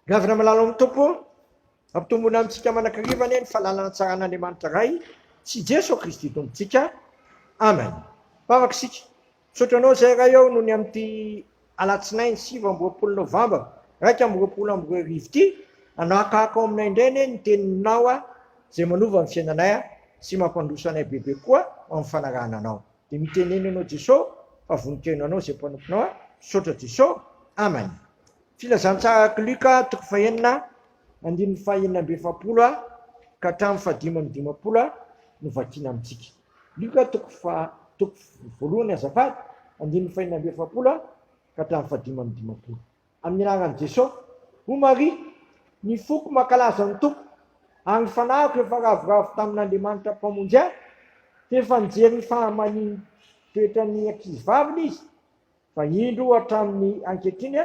Gavana malala amin'ny tompo, ampitombona amintsika manankarivany ny fahalalana tsara an'Andriamanitra ray, sy Jesosy Kristy tompontsika. Amen. Pavakisika. Sotranao zay raha eo noho ny amin'ity alatsinainy 7 Novambra 2020 ity, anao akako aminay indray ny teninao zay manova ny fiainanay sy mampandroso anay bebe koa amin'ny fanarahana anao. Dia miteneny anao Jesosy, fa voninkaino anao zay mpanomponao, sotra Jesosy. Amen. Filazantsara Luka 9:1-7 ka hatramin'ny 5:10 no vakiana amintsika. Luka 9:1 ka hatramin'ny 5:10. Amin'ny anaran'i Jesosy, ho Maria, ny foko mankalaza ny tompo, ary ny fanahiko efa ravoravo tamin'Andriamanitra mpamonjy ahy, efa nijery ny fahamaniny toetran'ny ankizivaviny izy, fa indro hatramin'ny ankehitriny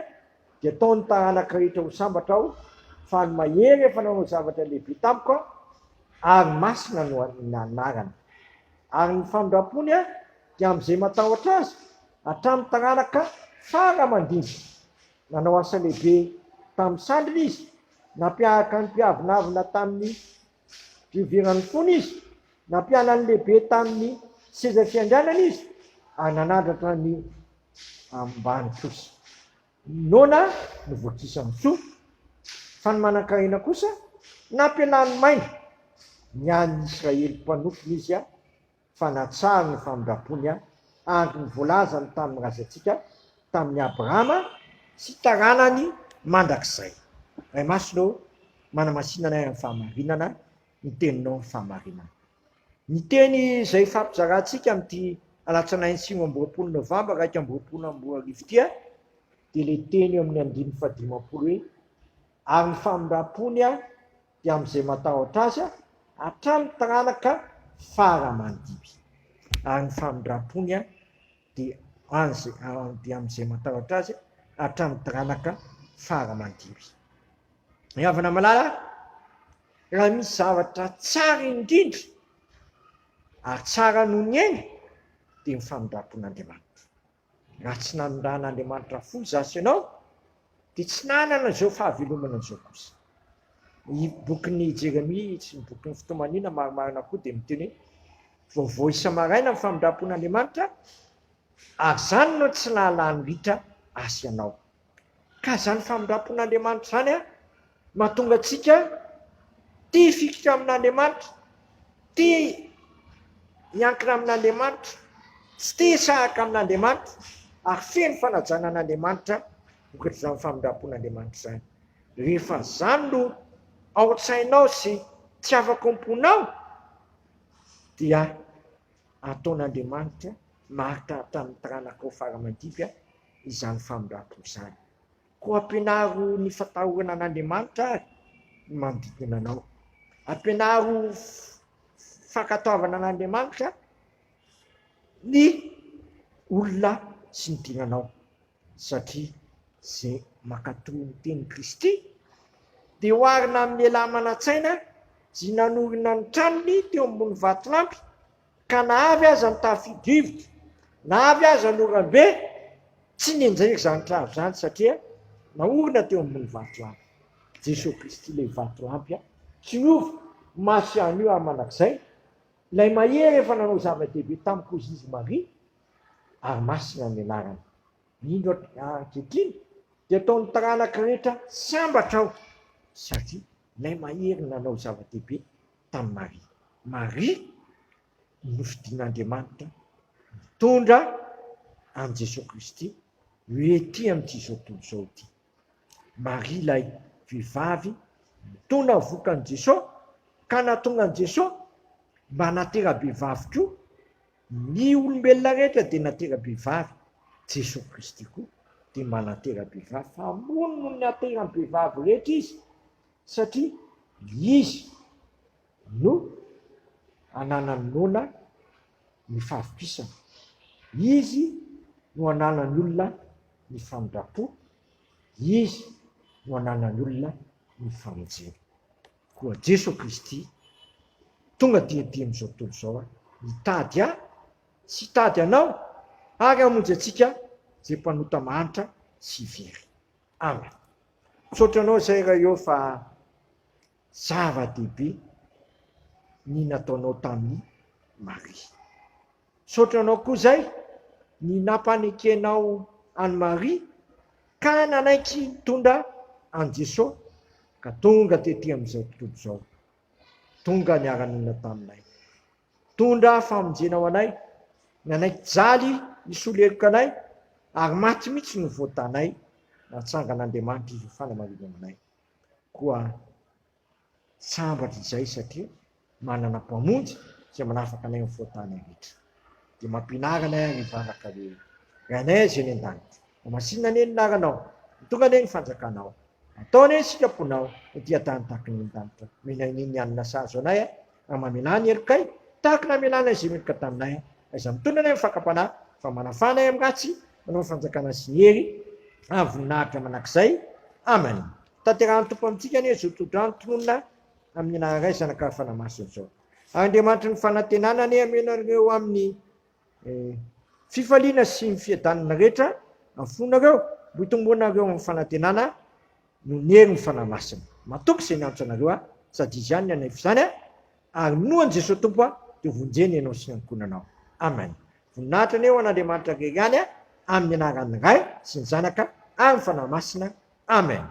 dia ataony taranaka rehetra ho sambatra aho, fa ny mahery efa nanao zavatra lehibe tamiko, ary masina no nanarana. Ary ny famindram-pony dia amin'izay matahotra azy hatramin'ny taranaka faramandimby. Nanao asa lehibe tamin'ny sandriny izy, nampiaraka ny mpiavinavina tamin'ny fiheveran'ny fony izy, nampianany lehibe tamin'ny seza fiandrianana izy, ary nanandratra ny ambany kosa. Nona no voakisany soa, fa ny manan-karena kosa nampianany maina. Ny an'ny Israely mpanofiny izy fa natsara ny famindram-pony ary ny voalazany tamin'ny razantsika tamin'ny Abrahama sy taranany mandrakizay. Ray masonao manamasinana amin'ny fahamarinana, ny teninao amin'ny fahamarinana. Ny teny izay fampizarantsika amin'ity alatsinainy 7 Novambra 2020 ity dia le teny eo amin'ny 5:10 hoe, ary ny famindram-pony dia amin'izay matahotra azy hatramin'ny taranaka faramandimby. Ary ny famindram-pony dia amin'izay matahotra azy hatramin'ny taranaka faramandimby. Havana malala, raha misy zavatra tsara indrindra ary tsara noho ny aina dia ny famindram-pon'Andriamanitra. Raha tsy nanondran'Andriamanitra fo zasy ianao dia tsy nanana izao fahavelomana izao kosa. Ny bokin'ny Jeremia sy ny bokin'ny fitomanina marimarina koa dia miteny hoe vaovao isa-maraina ny famindram-pon'Andriamanitra, ary zany no tsy nahalany ritra asy ianao. Ka zany famindram-pon'Andriamanitra zany mahatonga antsika tia fikitra amin'Andriamanitra, tia miankina amin'Andriamanitra, tsy tia saraka amin'Andriamanitra, ary feno fanajana an'Andriamanitra vokatr'izany famindram-pon'Andriamanitra zany. Rehefa zany no ao an-tsainao sy tsy afaka amponao, dia ataon'Andriamanitra maritra tamin'ny taranaka faramandimby izany famindram-po izany. Koa ampianaro ny fatahorana an'Andriamanitra ny manodidina anao, ampianaro fankatoavana an'Andriamanitra ny olona sy ny dinanao, satria zay mankatoro ny teny Kristy dia oharina amin'ny lehilahy manan-tsaina zay nanorina ny tranony teo ambony vatolampy, ka na avy aza ny tafidrivotra, na avy aza ny oram-be, tsy nenjery zany trano zany satria naorina teo ambony vatolampy. Jesosy Kristy ilay vatolampy tsy miova, masy ihany io manakizay, ilay mahery efa nanao zava-dehibe tamiko izy Maria, ary masina ny anarany. Indro ankehitriny dia ataon'ny taranaka rehetra sambatra aho, satria ilay mahery nanao zava-dehibe tamin'ny Maria. Maria nofidian'Andriamanitra mitondra an' Jesosy Kristy ety amin'ity zao tontolo zao ity. Maria ilay vehivavy mitondra vokan' Jesosy, ka nahatonga an' Jesosy mba natera-behivavy koa. Ny olombelona rehetra dia natera-behivavy, Jesosy Kristy koa dia mba natera-behivavy, fa mony no natera-behivavy rehetra izy, satria izy no ananany nona ny fahafikisana, izy no ananany olona ny famindram-po, izy no ananany olona ny famonjena. Koa Jesosy Kristy tonga diety amin'izao tontolo izao hitady sy hitady anao ary hamonjy antsika zay mpanota manitra sy very. Amen. Sotranao zay raha eo fa zava-dehibe ny nataonao tamin'ny Maria. Sotranao koa zay ny nampanekenao any Maria ka nanaiky mitondra an Jesosy ka tonga tetỳ amin'izao tontolo izao. Tonga niara-nona taminay. Tondra famonjenao anay, nanaiky jaly isolerika anay, ary maty mihitsy no voatanay, natsangan'Andriamanitra izy ho fanamarinana anay. Koa sambatra izay satria manana mpamonjy izay manafaka anay amin'ny voatanay rehetra. Dia mampinarana ary hivanaka hoe ranay zay ny an-danitra. Masinona ane naranao, tonga ane ny fanjakanao. Ataone sitraponao dia tany tahaka ny an-danitra. Minaniny anina sazo anay mamelany erikay, tahaka namelana izay midika taminay. Aiza mitondra anay mifakapanahy fa manafana ay amin'ny ratsy, manao fanjakana sy ny hery ary voninahitra manakizay. Amen. Tanterahany tompo amintsika anie zao tontolo andro tononona amin'ny anaran'iray zanakary fanamasina izao. Andriamanitra ny fanantenana anie amenareo amin'ny fifaliana sy ny fiadanana rehetra afonareo, mbo hitomboanareo amin'ny fanantenana no nery ny fanamasina. Matoky izay niantso anareo sady izy ihany ny anay izany ary minoany Jesosy tompo dia vonjeny ianao sy ny ankonanao. Amen. Voninahitra aneo an'Andriamanitra rery ihany amin'ny anaran'ny Ray sy ny Zanaka ary ny fanamasina. Amen.